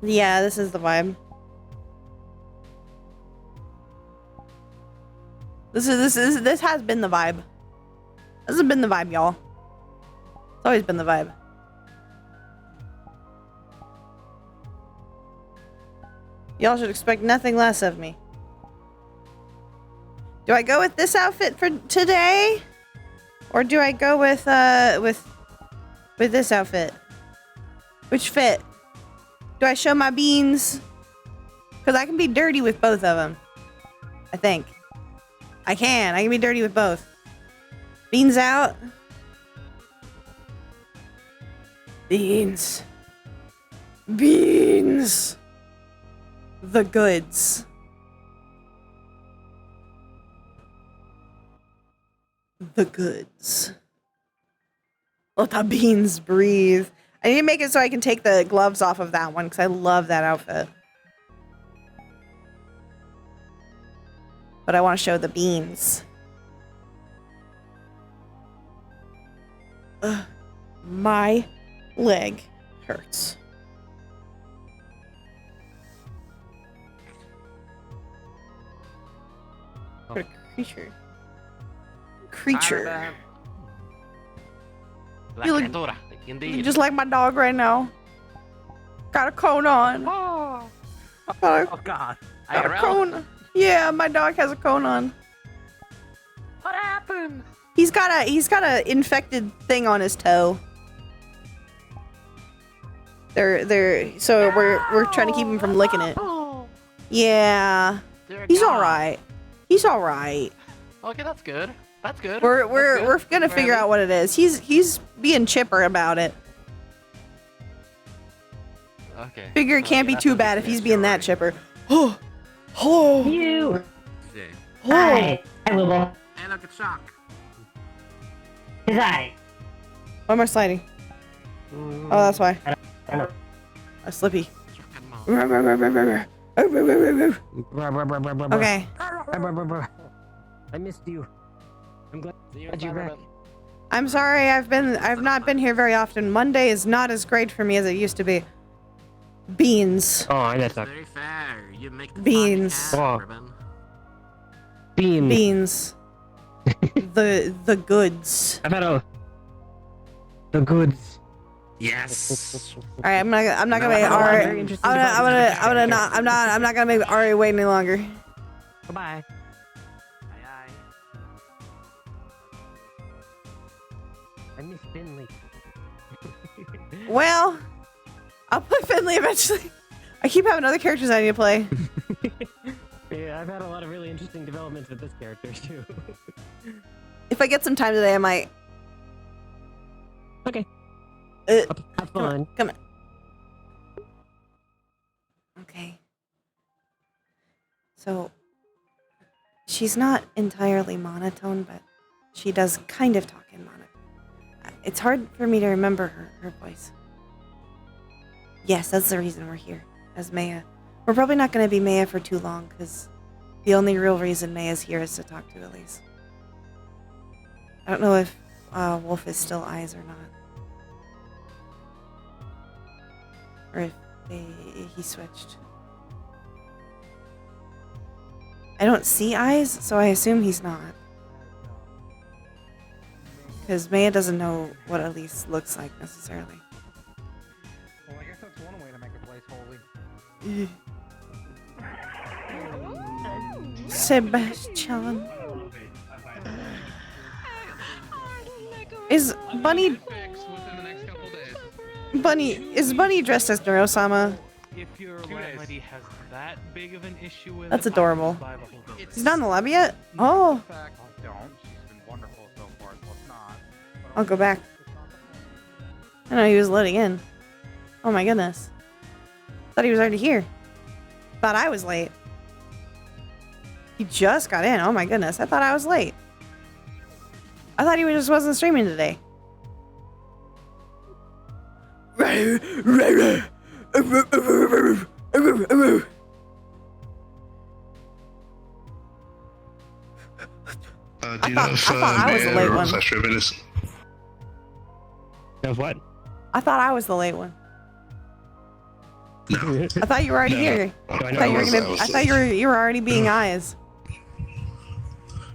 Yeah, this is the vibe. This has been the vibe. This has been the vibe, y'all. It's always been the vibe. Y'all should expect nothing less of me. Do I go with this outfit for today? Or do I go with this outfit? Which fit? Do I show my beans? Because I can be dirty with both of them. I think. I can be dirty with both. Beans out. Beans. Beans. The goods. The goods. Let the beans breathe. I need to make it so I can take the gloves off of that one because I love that outfit. But I want to show the beans. Ugh, my leg hurts. What a creature. Creature. You look just like my dog right now. Got a coat on. Oh, God. Got a cone. Yeah, my dog has a cone on. What happened? He's got a infected thing on his toe. So we're trying to keep him from licking it. Yeah. He's alright. He's alright. Okay, that's good. That's good. We're gonna figure out what it is. He's being chipper about it. Okay. Figure it can't be too bad if he's being that chipper. Oh, oh. You. Oh. Hi. Hi, Lubo. And look at Shock. His eye. Why am I sliding? Oh, that's why. I don't A Slippy. know. Okay. I missed you. I'm glad you're back. I'm sorry. I've not been here very often. Monday is not as great for me as it used to be. Beans. Oh, that's not Very fair. You make the Beans. podcast, Ribbon. bean. Beans. the goods. I thought the goods. Yes. All right, I'm not gonna make Ari. I'm not gonna make Ari wait any longer. Goodbye. Aye, I miss Finley. Well, I'll play Finley eventually. I keep having other characters I need to play. Yeah, I've had a lot of really interesting developments with this character too. If I get some time today, I might. Okay. Have fun. Come on. Okay. So, she's not entirely monotone, but she does kind of talk in monotone. It's hard for me to remember her voice. Yes, that's the reason we're here, as Meja. We're probably not going to be Meja for too long, because the only real reason Meja's here is to talk to Elise. I don't know if Wolf is still eyes or not. Or if he switched. I don't see eyes, so I assume he's not. Because Meja doesn't know what Elise looks like, necessarily. Well, I guess that's one way to make a place holy. Sebastian. Is Bunny... Is Bunny dressed as Neurosama? If your landlady has that big of an issue with That's it, adorable. I will survive a whole He's not in the lobby yet? Oh, In fact, don't. She's been wonderful so far, so it's not. But I'll go back. I know he was letting in. Oh my goodness. Thought he was already here. Thought I was late. He just got in. Oh my goodness. I thought I was late. I thought he just wasn't streaming today. Do you know if I thought I was the late one. Flash Ribbon is? Of what? I thought I was the late one. No. I thought you were already here. I thought you were already being eyes.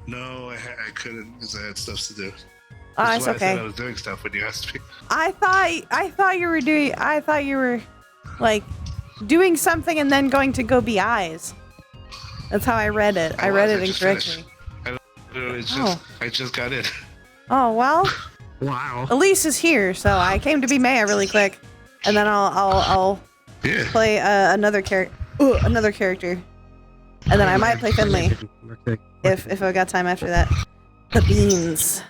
No, I couldn't because I had stuff to do. Oh, That's it's why I said okay. I was doing stuff when you asked me. I thought you were like doing something and then going to go be eyes. That's how I read it. I read it incorrectly. I just got in. Oh well. Wow. Elise is here, so I came to be Meja really quick, and then I'll Yeah. play another character, and then I might play Finley if I've got time after that. The beans.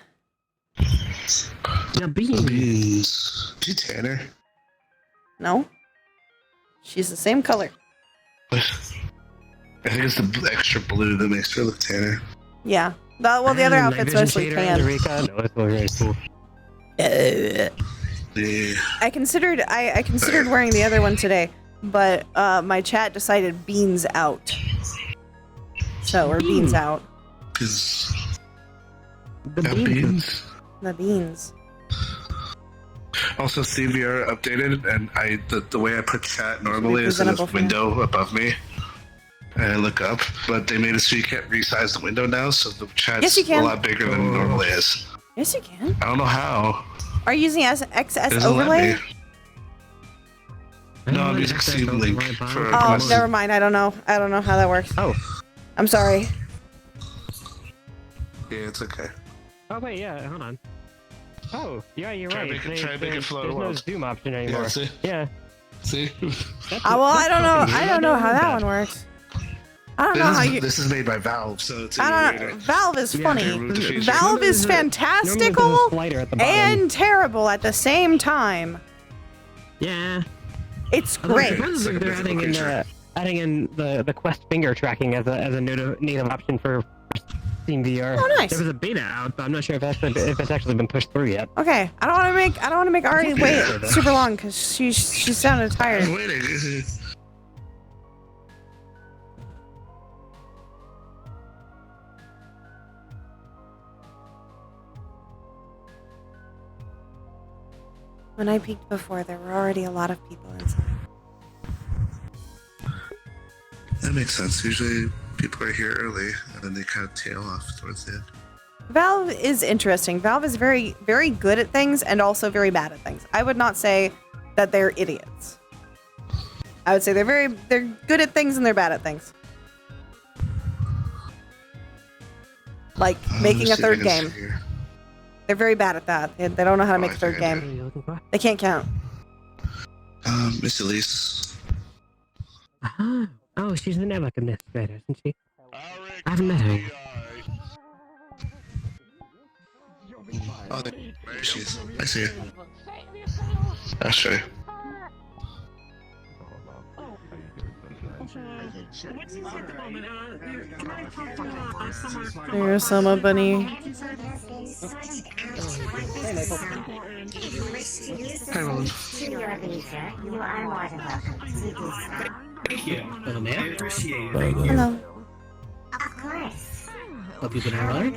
The beans. Beans. Is she Tanner? No. She's the same color. I think it's the extra blue that makes her look Tanner. Yeah. Well, the other outfit's mostly tan. No, it's very cool. Yeah. I considered wearing the other one today, but my chat decided beans out. So we're beans out. Cause The beans. beans. The beans. Also, CVR updated, and the way I put chat normally is in Representable this for window above me. And I look up, but they made it so you can't resize the window now, so the chat's Yes, you can. a lot bigger than it normally is. Yes, you can. I don't know how. Are you using XS It doesn't overlay? let me. No, I'm using Steam Link for. Oh, never mind. I don't know. I don't know how that works. Oh. I'm sorry. Yeah, it's okay. Oh wait, yeah. Hold on. Oh, yeah, you're Try right. to make it- try to make it There's float no well. zoom option anymore. Yeah, see? Yeah. See? Well, I don't know. I don't know how that one works. I don't know how you. This is made by Valve, so it's even I don't know. weirder. Valve is funny. Remove the feature. Valve is Normally fantastical there's a slider at the bottom. and terrible at the same time. Yeah. It's Although great. supposedly they're adding in the Quest finger tracking as a native option for Steam VR. Oh, nice. There was a beta out, but I'm not sure if it's actually been pushed through yet. Okay, I don't want to make Ari wait super long because she sounded I'm tired. waiting. When I peeked before, there were already a lot of people inside. That makes sense. Usually people are here early, and then they kind of tail off towards the end. Valve is interesting. Valve is very, very good at things and also very bad at things. I would not say that they're idiots. I would say they're good at things and they're bad at things. Like making a third game. They're very bad at that. They don't know how to make a third What are game. you looking for? They can't count. Miss Elise. Oh, she's the network administrator, isn't she? I haven't met her yet. Oh, there she is. I see her. I'll show you. There's Summer Bunny. Hi, Roland. Thank you. Hello, ma'am. I appreciate it. Hello. Hope you've been alright.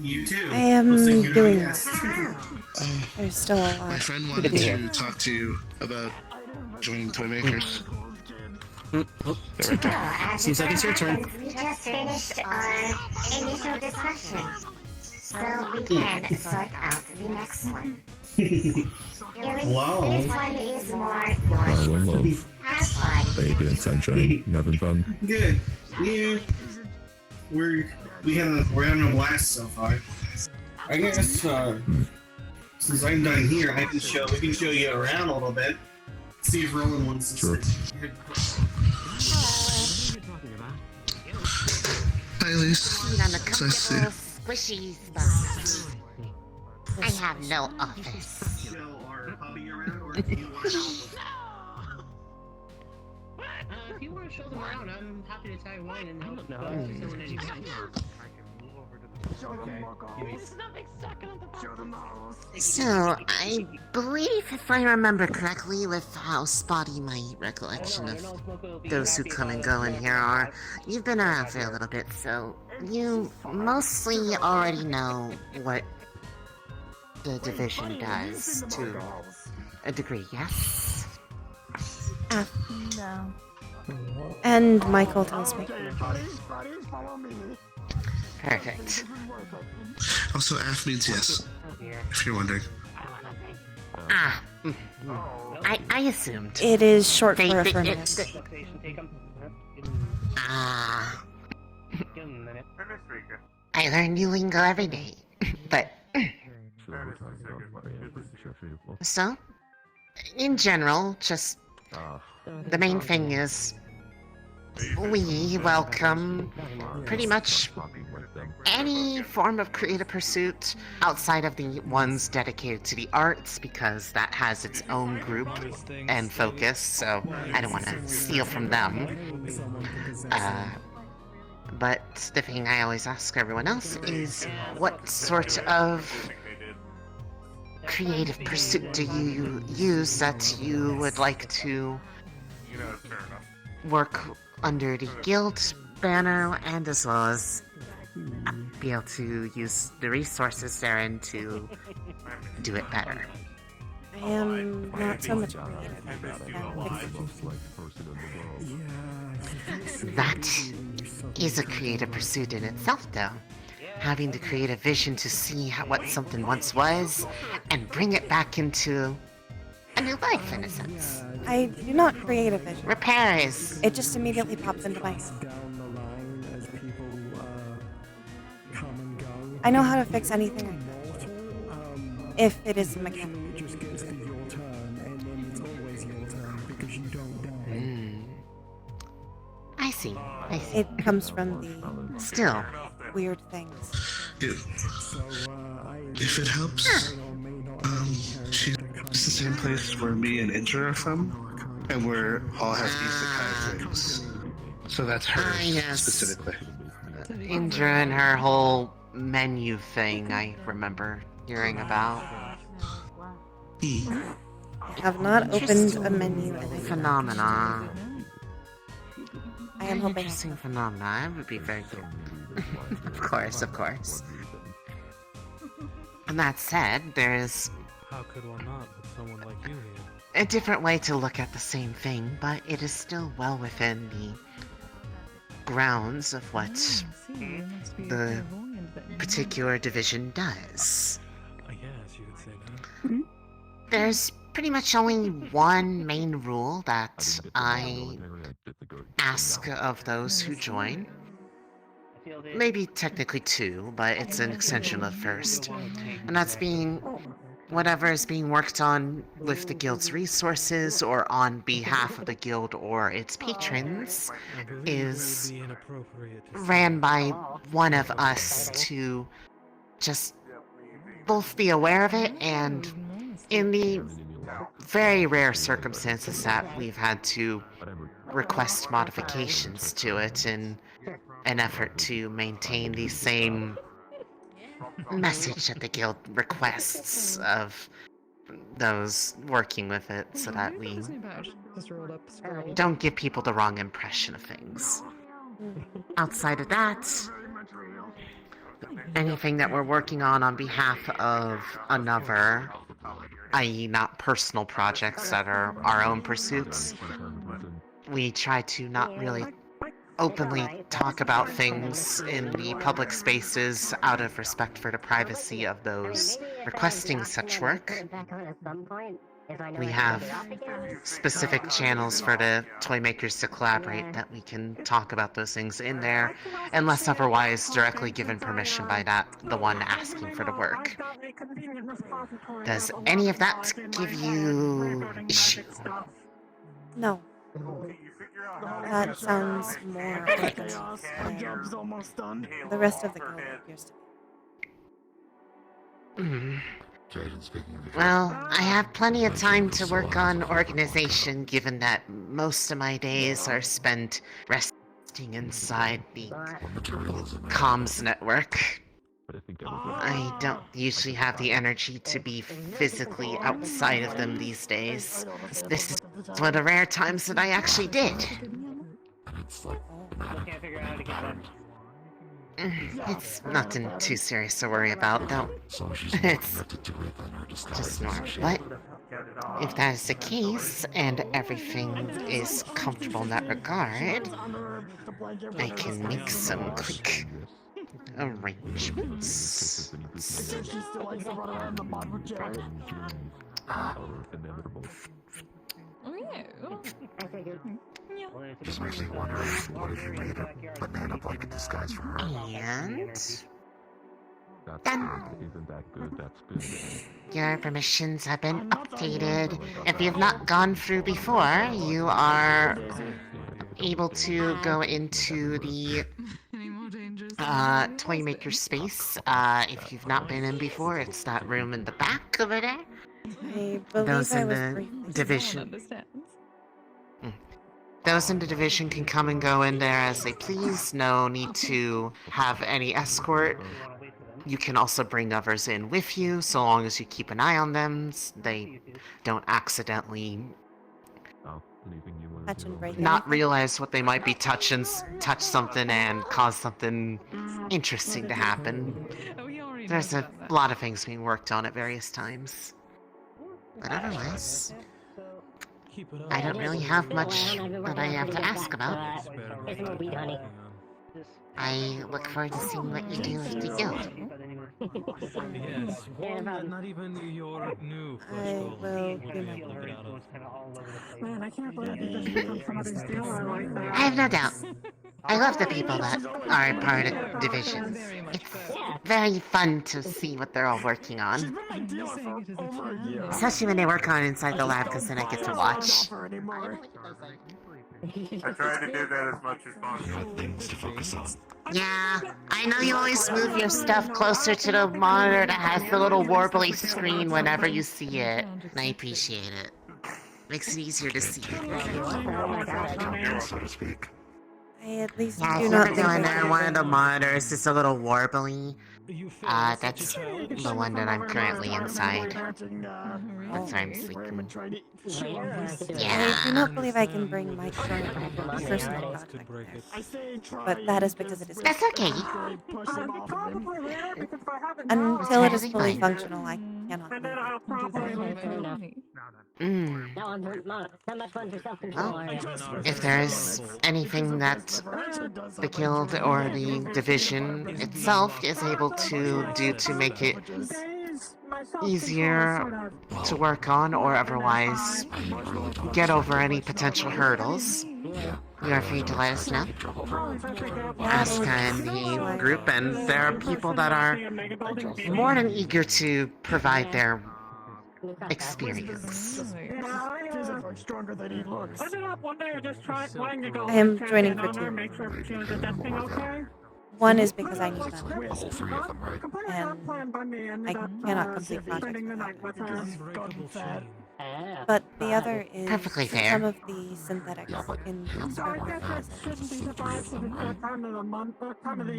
You too. I am We'll send you to doing my this. guest. There's still a My lot. friend wanted to talk to you about joining Toy Makers. Oh, They're right there. seems like it's your turn. We just finished our initial discussion, so we can sort out the next one. Wow. This one is more Hello. yours. Have fun. How you doing, sunshine? You having fun? Good. Yeah. We're having a blast so far. I guess since I'm done here, we can show you around a little bit. See if Roland wants to Sure. sit. Hi, Elise. I'm a Nice to see you. comfortable, squishy spot. I have no office. Show our hobby around, or do you want to? If you want to show them around, I'm happy to tag wine and help. I can move over to the So, I believe, if I remember correctly, with how spotty my recollection of those who come and go in here are, you've been around for a little bit, so you mostly already know what the division does to a degree, yes? No. And Michael tells me. Perfect. Also, AF means yes, if you're wondering. Ah, I assumed. It is short They- for they- affirmative. Ah. I learn new lingo every day. But, so, in general, just the main thing is we welcome pretty much any form of creative pursuit outside of the ones dedicated to the arts, because that has its own group and focus, so I don't want to steal from them. But the thing I always ask everyone else is, what sort of creative pursuit do you use that you would like to work under the guild banner, and as well as be able to use the resources therein to do it better? I am not so much creative. That is a creative pursuit in itself, though. Having the creative vision to see what something once was and bring it back into a new life, in a sense. I do not create a vision. Repairs. It just immediately pops into my head. I know how to fix anything I can, if it is mechanical. I see. I see. It comes from the Still. weird things. If it helps, she's the same place where me and Indra are from, and we're all have isekai things. So that's her Yes. specifically. Indra and her whole menu thing I remember hearing about. I have not opened a menu in a Phenomena. I am hoping. Interesting phenomena. It would be very cool. Of course, of course. And that said, there's How could one not with someone like you here? a different way to look at the same thing, but it is still well within the grounds of what the particular division does. I guess you could say that. There's pretty much only one main rule that I ask of those who join. Maybe technically two, but it's an extension of the first. And that's being whatever is being worked on with the guild's resources or on behalf of the guild or its patrons is ran by one of us to just both be aware of it, and in the very rare circumstances that we've had to request modifications to it in an effort to maintain the same message that the guild requests of those working with it, so that we don't give people the wrong impression of things. Outside of that, anything that we're working on behalf of another, i.e. not personal projects that are our own pursuits, we try to not really openly talk about things in the public spaces out of respect for the privacy of those requesting such work. We have specific channels for the toy makers to collaborate that we can talk about those things in there, unless otherwise directly given permission by the one asking for the work. Does any of that give you issue? No. That sounds more like the rest of the guild appears to be. Well, I have plenty of time to work on organization, given that most of my days are spent resting inside the comms network. I don't usually have the energy to be physically outside of them these days. This is one of the rare times that I actually did. It's nothing too serious to worry about, though. It's just normal. But if that is the case, and everything is comfortable in that regard, I can make some quick arrangements. Just makes me wonder what if you made a man up like a disguise for her. And done. Your permissions have been updated. If you've not gone through before, you are able to go into the toy maker space. If you've not been in before, it's that room in the back over there. I Those believe I in was the briefly. division. Those in the division can come and go in there as they please. No need to have any escort. You can also bring others in with you, so long as you keep an eye on them. They don't accidentally Touch and break not anything? realize what they might be touching, touch something and cause something interesting to happen. There's a lot of things being worked on at various times. But otherwise, I don't really have much that I have to ask about. I look forward to seeing what you do with the guild. Yes. Not even your new I will do my I have no doubt. I love the people that are part of divisions. It's very fun to see what they're all working on. Especially when they work on inside the lab, because then I get to watch. I try to do that as much as possible. Things to focus on. Yeah, I know you always move your stuff closer to the monitor that has the little warbly screen whenever you see it. And I appreciate it. Makes it easier to see. So to speak. I at least Yeah, do if not you think go in I there, can- one of the monitors is a little warbly. That's the one that I'm currently inside. That's where I'm sleeping. Yeah. I do not believe I can bring my current personal project there. But that is because it is That's okay. until it is Entirely fully fine. functional. I cannot. Move it. Well, if there's anything that the guild or the division itself is able to do to make it easier to work on or otherwise get over any potential hurdles, you are free to let us know. Ask in the group, and there are people that are more than eager to provide their experience. I am joining for two. One is because I need money, All three of them, right? and I cannot complete projects without it. But the other is Perfectly fair. some of the synthetics in the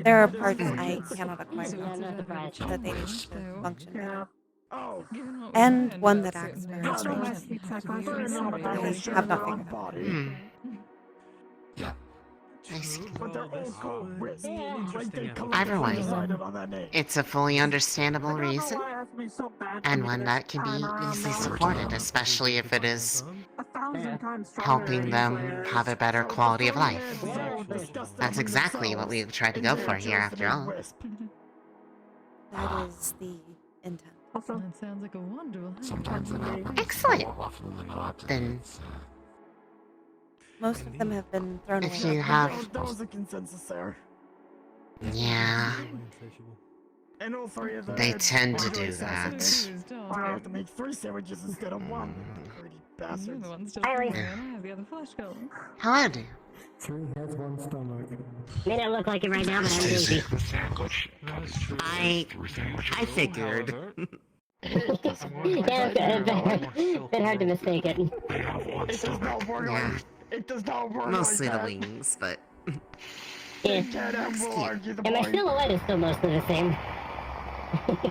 there are parts I cannot acquire that they need to function better. And one that acts very strangely. I have not figured out. Yeah. I see. Either way, it's a fully understandable reason, and one that can be easily supported, especially if it is helping them have a better quality of life. That's exactly what we try to go for here, after all. That is the intent. That sounds like a wonderful. Sometimes it happens. Excellent. More often than not. Then, Most of them have been thrown if away. you have... There was a consensus there. Yeah, And all three of them. they tend to do that. I have to make 3 sandwiches instead of 1. Greedy You're bastards. the one still hungry, and I have the other flesh going. How do? 3 heads, 1 stomach. May not look like it right now, but I'm Stacy, busy. the sandwich. I figured. Yeah, it's been hard to mistake it. They have one It does stomach. not work Yeah. like it does not work Mostly the like that. wings, but... Yeah. Can't have more, argue the And my point. silhouette is still mostly the same.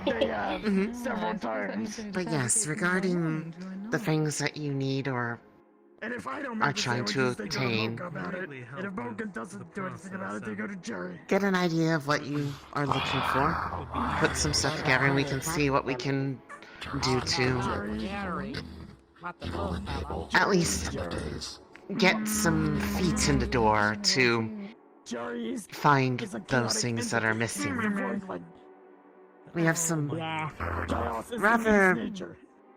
They have several times. But yes, regarding the things that you need or And if I don't are make the trying to sandwiches, they go to obtain, Mocha about it. And if Mocha doesn't do anything about it, they go to Jerry. get an idea of what you are looking for, put some stuff together, and we can see what we can do to at least get some feet in the door to find those things that are missing. We have some rather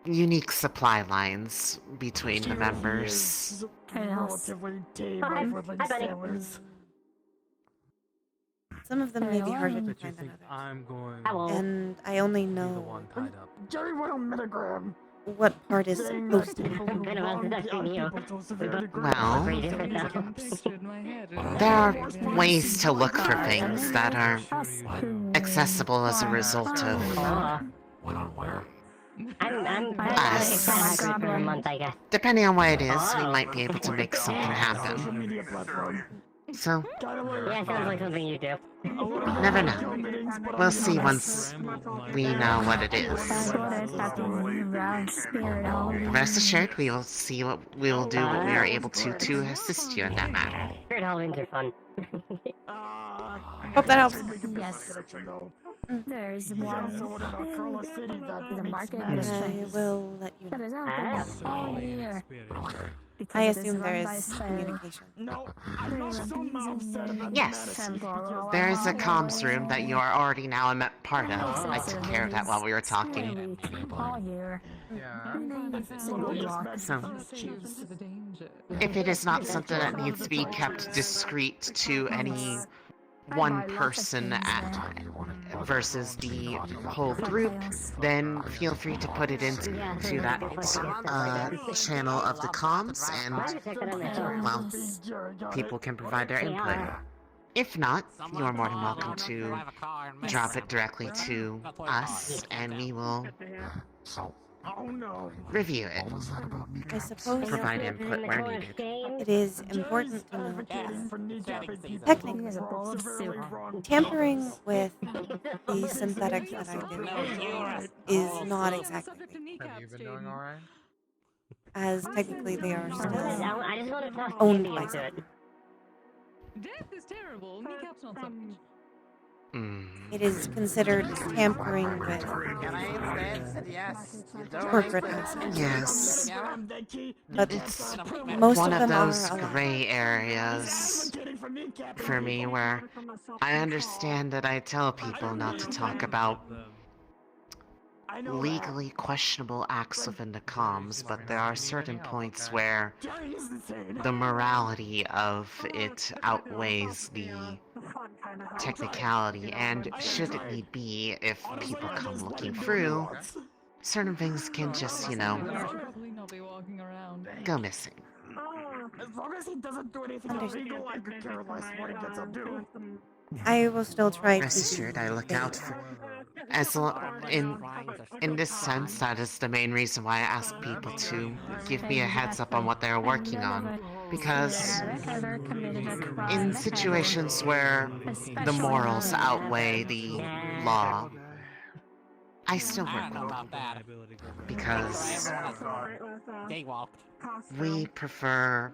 unique supply lines between the members. Relatively tame woodland sailors. Some of them may be harder to find than others. And I only know Jerry went on Metagram. what part is posted. Well, there are ways to look for things that are accessible as a result of us. Depending on what it is, we might be able to make something happen. So, Yeah, sounds like something you do. never know. We'll see once we know what it is. Rest assured, we will see what we will do, what we are able to assist you in that matter. Spirit Halloween's are fun. Hope that helps. Yes. There's one the market I will let you know. all year. I assume there is communication. Yes, there is a comms room that you are already now a part of. I took care of that while we were talking. All year. So, if it is not something that needs to be kept discreet to any one person versus the whole group, then feel free to put it into that channel of the comms, and well, people can provide their input. If not, you are more than welcome to drop it directly to us, and we will review it. I suppose Provide input where needed. it is important to note that technically, tampering with the synthetics that I did is not exactly Have you been doing alright? as technically they are still I just want to toss owned candy by into it. someone. Death is terrible. Kneecaps not so much. It is considered tampering with corporate assets. Yes. But It's most one of of them those are allowed. gray areas for me where I understand that I tell people not to talk about legally questionable acts within the comms, but there are certain points where the morality of it outweighs the technicality, and should it need be, if people come looking through, certain things can just, Probably not be walking around. go missing. As long as he doesn't do anything illegal, I could care less what he gets up to. I will still try Rest to assured, I look out for... In this sense, that is the main reason why I ask people to give me a heads up on what they're working on. Because in situations where the morals outweigh the law, I still work with them. Because we prefer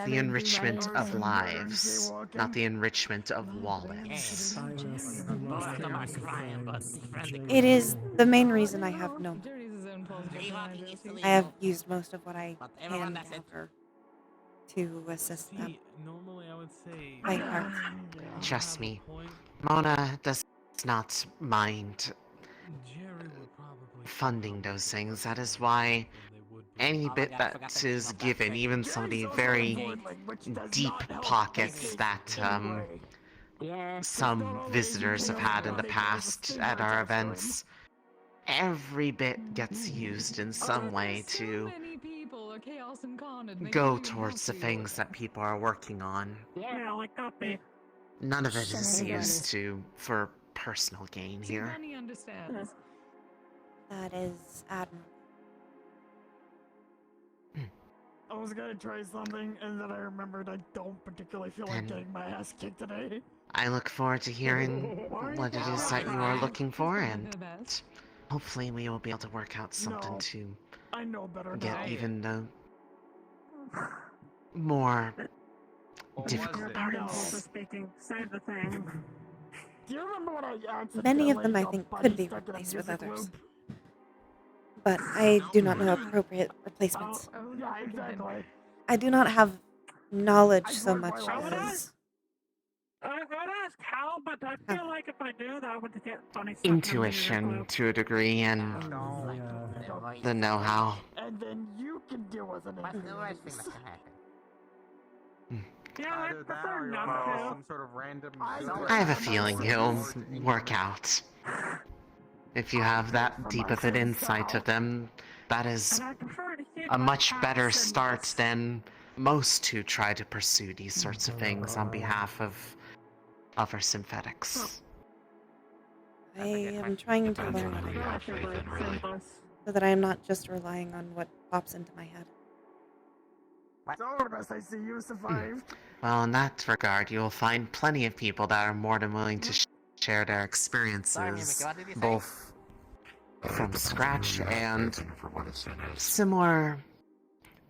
the enrichment of lives, not the enrichment of wallets. It is the main reason I have no. I have used most of what I can gather to assist them. Normally I would say My heart. Trust me, Mona does not mind funding those things. That is why any bit that is given, even some of the very deep pockets that some visitors have had in the past at our events, every bit gets used in some way to go towards the things that people are working on. None of it is used for personal gain here. That is admirable. I was gonna try something, and then I remembered I don't particularly feel like Then- getting my ass kicked today. I look forward to hearing what it is that you are looking for, and hopefully we will be able to work out something to I know better get now. even more difficult No, parts. speaking. Say the thing. Do you remember when I Many of them I got think Buddy could be stuck in a replaced with music others. loop? But I do not know appropriate replacements. Oh, yeah, exactly. I do not have knowledge I so would much I would as I would ask how, but I feel like if I do, that would get funny stuff. Intuition to a degree, and the know-how. And then you can deal with an What's the worst thing interface. that can happen? Yeah, I Either that prefer or you'll not know to. some sort of random. I have a feeling he'll work out. If you have that deep of an insight of them, that is And I prefer to keep a my much past better sinless. start than most who try to pursue these sorts of things on behalf of other synthetics. I am trying to learn what I Yeah, I can, prefer sinless. so that I am not just relying on what pops into my head. So best I see you survived. Well, in that regard, you will find plenty of people that are more than willing to share their experiences, what did you say? both from scratch and similar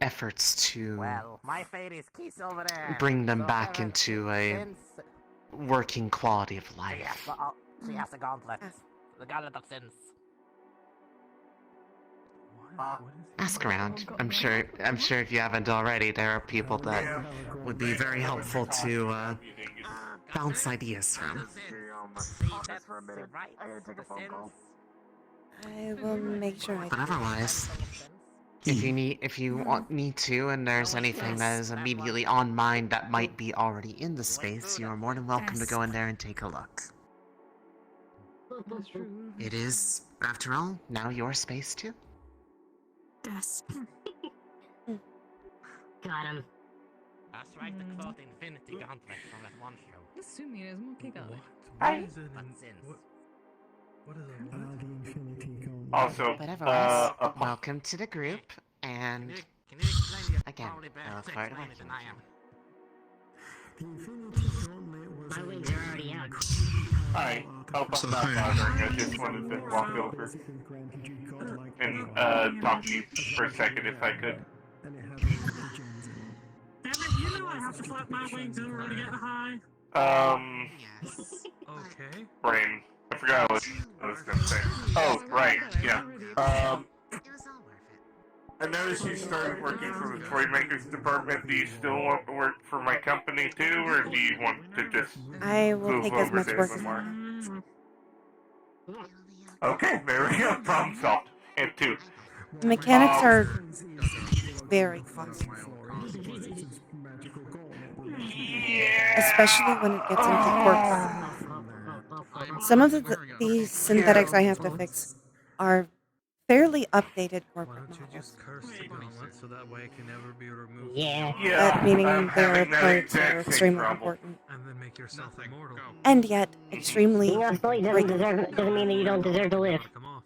efforts to Well, my fate is Keith over there. bring them So back ever into a since working quality of she has life. she has the gauntlet. The gauntlet of sins. Ask around. I'm sure if you haven't already, there are people that would be very helpful to bounce ideas from. Pause for a minute. I gotta take a phone call. I will make sure I But do. otherwise, if you need to, and there's anything that is immediately on mind that might be already in the space, you are more than welcome to go in there and take a look. That's true. It is, after all, now your space too. Desk. Got him. That's right, the quote Infinity Gauntlet from that one show. Assuming it is more kick out. But sins. Also, But otherwise, welcome to the group, and Can you explain you're again, probably I better look to forward to explain it working than with I you. am. My wings are already out. hi. Hope I'm not bothering. I just wanted to walk over and talk to you for a second if I could. Damn it, you know I have to flap my wings in order to get high. Okay. Brain. I forgot what I was gonna say. Oh, right, yeah. I noticed you started working for the toy makers department. Do you still want to work for my company too, or do you want to just I will move take as over much to work as I Lamar? can. Okay, there we go. Problem solved. And two. The mechanics are very costly. Especially when it gets into corpse. Some of the synthetics I have to fix are fairly updated Why corporate don't you just models. curse the gauntlet so that way it can never be removed? Yeah. That meaning I'm there are having that parts that are exact same extremely problem. important. And then make yourself immortal. And yet extremely Being obsolete doesn't mean that you don't deserve to live. Come off.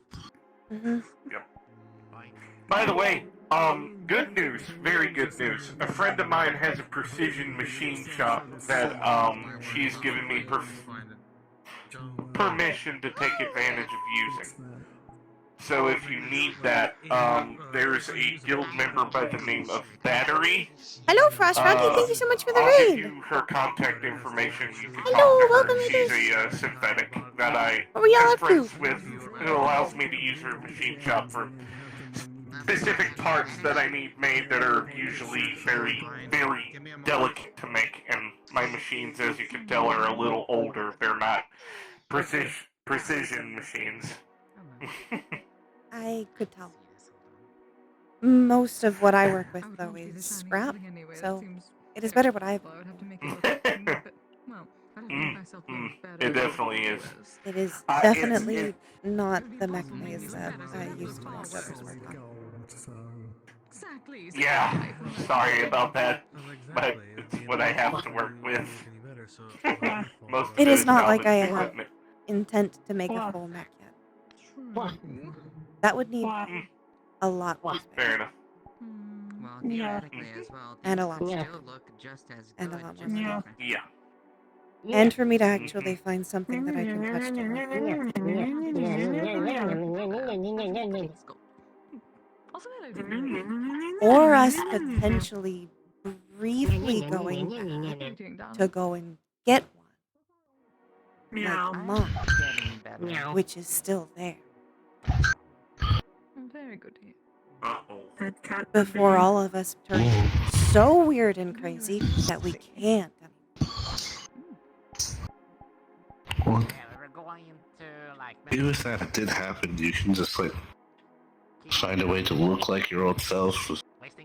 Mm-hmm. Yep. By the way, good news, very good news. A friend of mine has a precision machine shop that, she's given me permission to take advantage of using. So if you need that, there's a guild member by the name of Battery. Hello, Frost Froggy. Thank you so much for the I'll give raid. you her contact information. You can Hello, talk to welcome her. to She's a synthetic that I What were y'all am up to? friends with, who allows me to use her machine shop for specific parts that I need made that are usually very, very delicate to make. And my machines, as you can tell, are a little older. They're not precision machines. I could tell. Most of what I work with, though, is scrap, so it is better what I have. It definitely is. It is It's- definitely not the mechanism that I used to watch others work on. Exactly. Yeah, sorry about that, but it's what I have to work with. Most of It is not like salvage I have equipment. intent to make a full mech yet. That would need a lot more space. Fair enough. Well, theoretically as well, And a these lot could more. still look just as And a good, lot more just space. Yeah. And for me to actually find something that I can touch directly. Or us potentially briefly going back to go and get one. Like Mom, which is still there. Very good to hear. Before all of us turn so weird and crazy that we can't. Well, We're going to like. even if that did happen, you can just like find a way to look like your old self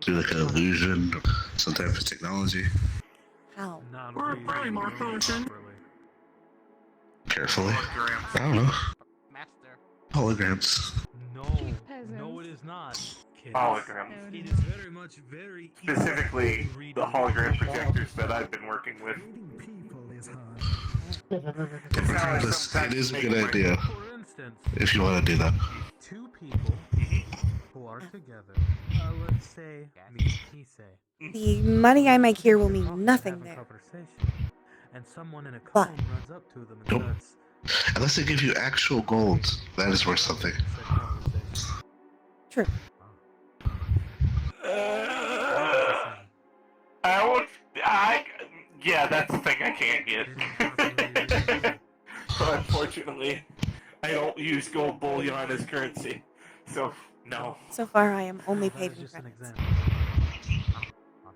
through like an illusion or some type of technology. How? Or probably more frozen. Carefully. I don't know. Master. Holograms. No, it is not. Kids. Holograms. It is very much very Specifically, the hologram projectors that I've been working with. Regardless, it is a good idea if you want to do that. Two people who are together. Let's say The money I make here will mean nothing there. And someone in a But runs up to them and Nope. Unless they give you actual gold, that is worth something. True. Yeah, that's the thing I can't get. So unfortunately, I don't use gold bullion as currency. So, no. So far, I am only paid in credits.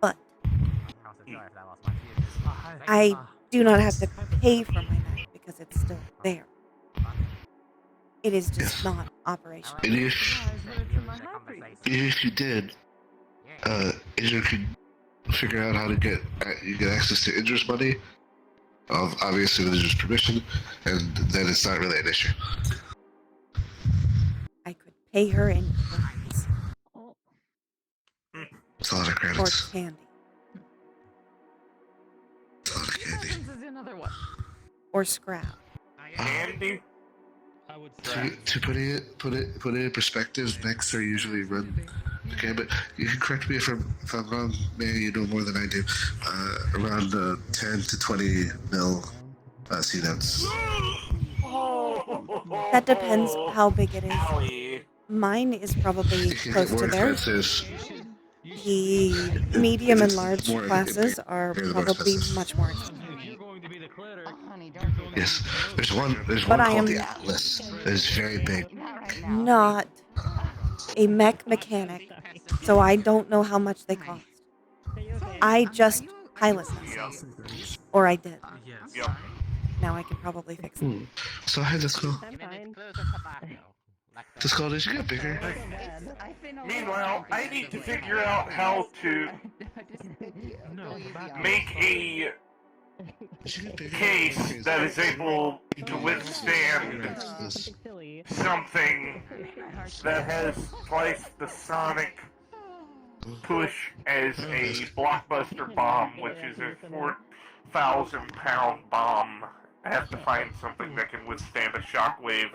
But I do not have to pay for my knife because it's still there. It is just not operational. And if you did, Idra could figure out how to get access to Idra's money, obviously with Idra's permission, and then it's not really an issue. I could pay her in credits. It's a lot of credits. Or candy. It's a lot of candy. Or scrap. Candy? To put it in perspective, mechs are usually run. Okay, but you can correct me if I'm wrong. Maybe you know more than I do. Around 10 to 20 mil C notes. That depends how big it is. Mine is probably close to theirs. The medium and large classes are probably much more expensive. Yes, there's one But I called am the Atlas. That is very big. not a mech mechanic, so I don't know how much they cost. I just pilot them. Or I did. Now I can probably fix it. So hi, Disco. Disco, did you get bigger? Meanwhile, I need to figure out how to make a case that is able to withstand something that has twice the sonic push as a blockbuster bomb, which is a 4,000-pound bomb. I have to find something that can withstand a shockwave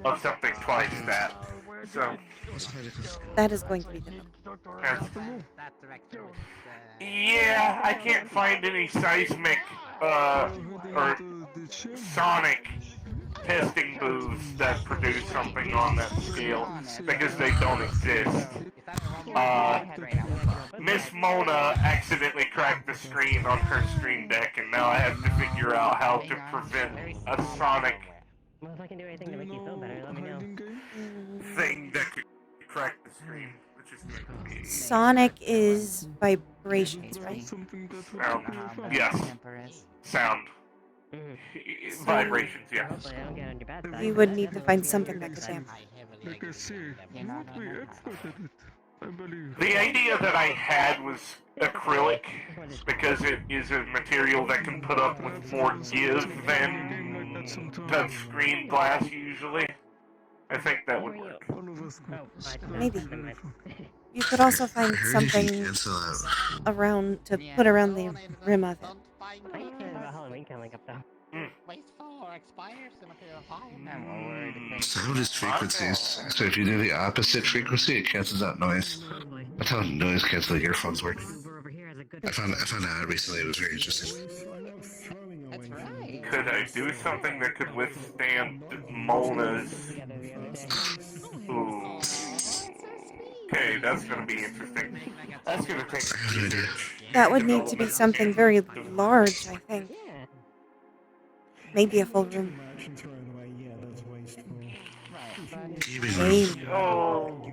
of something twice that. So that is going to be difficult. Yeah, I can't find any seismic or sonic testing booths that produce something on that scale because they don't exist. Miss Mona accidentally cracked the screen on her Stream Deck, and now I have to figure out how to prevent a sonic Well, if I can do anything to make you feel better, let me know. thing that could crack the screen. Sonic is vibrations, right? Yes. Sound. Vibrations, yeah. You would need to find something that could dampen. The idea that I had was acrylic, because it is a material that can put up with more give than touchscreen glass usually. I think that would work. Maybe. You could also find something around to put around the rim of it. Halloween coming up though. Sound is frequencies. So if you do the opposite frequency, it cancels out noise. That's how noise canceling earphones work. I found out recently. It was very interesting. That's right. Could I do something that could withstand Mona's? Ooh. Okay, that's gonna be interesting. That's gonna take research. That would need to be something very large, I think. Maybe a full room. Maybe. Oh.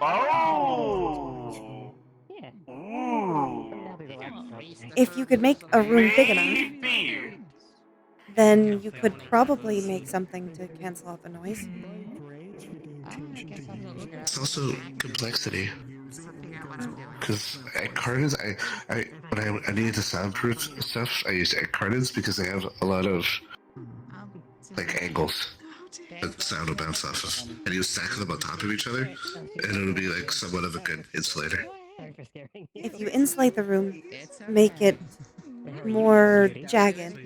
Oh. Ooh. If you could make a room big enough, Maybe. then you could probably make something to cancel out the noise. It's also complexity. Because at cartons, when I needed to soundproof stuff, I used at cartons because they have a lot of like angles that sound will bounce off of, and you stack them on top of each other, and it'll be like somewhat of a good insulator. If you insulate the room, make it more jagged,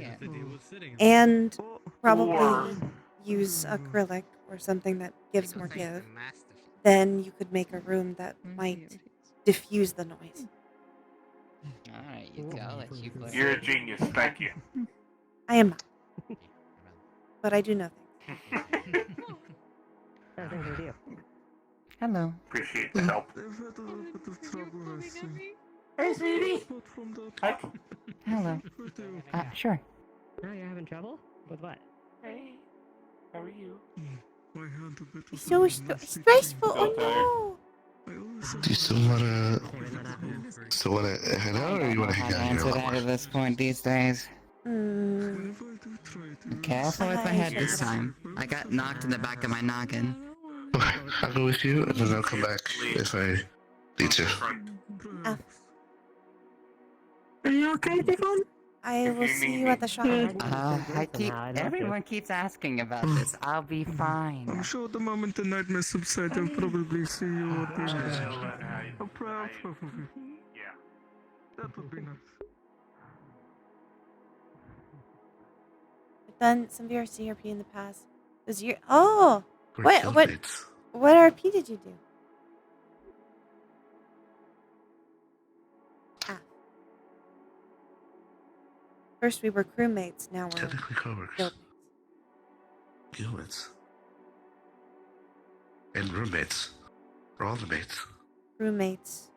and probably use acrylic or something that gives more give, then you could make a room that might diffuse the noise. Alright, you go. Let you play. You're a genius. Thank you. I am not. But I do know things. Hello. Appreciate the help. Hey, sweetie. Hello. Sure. Oh, you're having trouble? With what? Hey, how are you? It's so stressful. Oh no. Do you still wanna head out, or you wanna hang out here a Answer lot that more? at this point these days. Careful with my head this time. I got knocked in the back of my noggin. I'll go with you, and then I'll come back if I need to. Are you okay, big one? I will see you at the shop. Everyone keeps asking about this. I'll be fine. I'm sure the moment the nightmare subsides, I'll probably see you again. Yeah. That would be nice. I've done some VRCRP in the past. Was your what guildmates. what RP did you do? First we were crewmates, now we're Technically coworkers. Guildmates. And roommates. We're all the mates. Crewmates,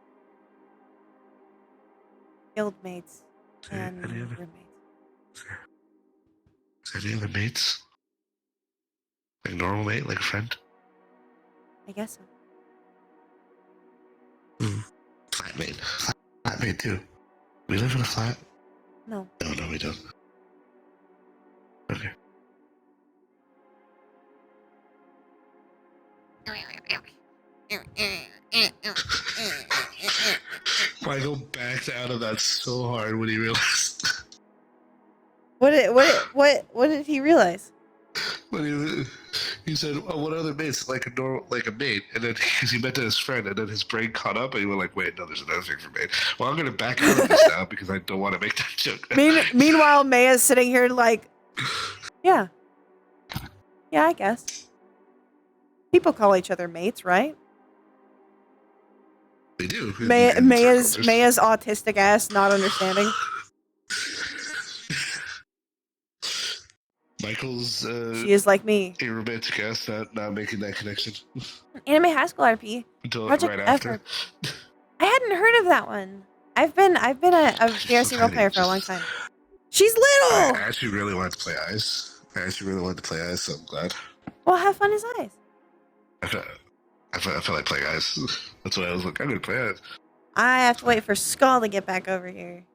guildmates, and any other- roommates. Is there any other mates? Like normal mate, like a friend? I guess so. Flatmate. Flatmate too. We live in a flat? No. No, we don't. Okay. Michael backed out of that so hard when he realized. What did he realize? When he said, "Oh, what other mates?" Like a mate, and then because he meant to his friend, and then his brain caught up, and he went like, "Wait, no, there's another thing for mate." Well, I'm gonna back out of this now because I don't want to make that joke. Meanwhile, Meja's sitting here like, yeah, I guess. People call each other mates, right? They do. Meja's autistic ass not understanding. Michael's she is like me. A romantic ass not making that connection. Anime High School RP. Until Project right after. Effort. I hadn't heard of that one. I've been a VRC role player for a long time. She's little. I actually really wanted to play Ice. So I'm glad. Well, have fun as Ice. I felt like playing Ice. That's why I was like, I'm gonna play Ice. I have to wait for Skull to get back over here.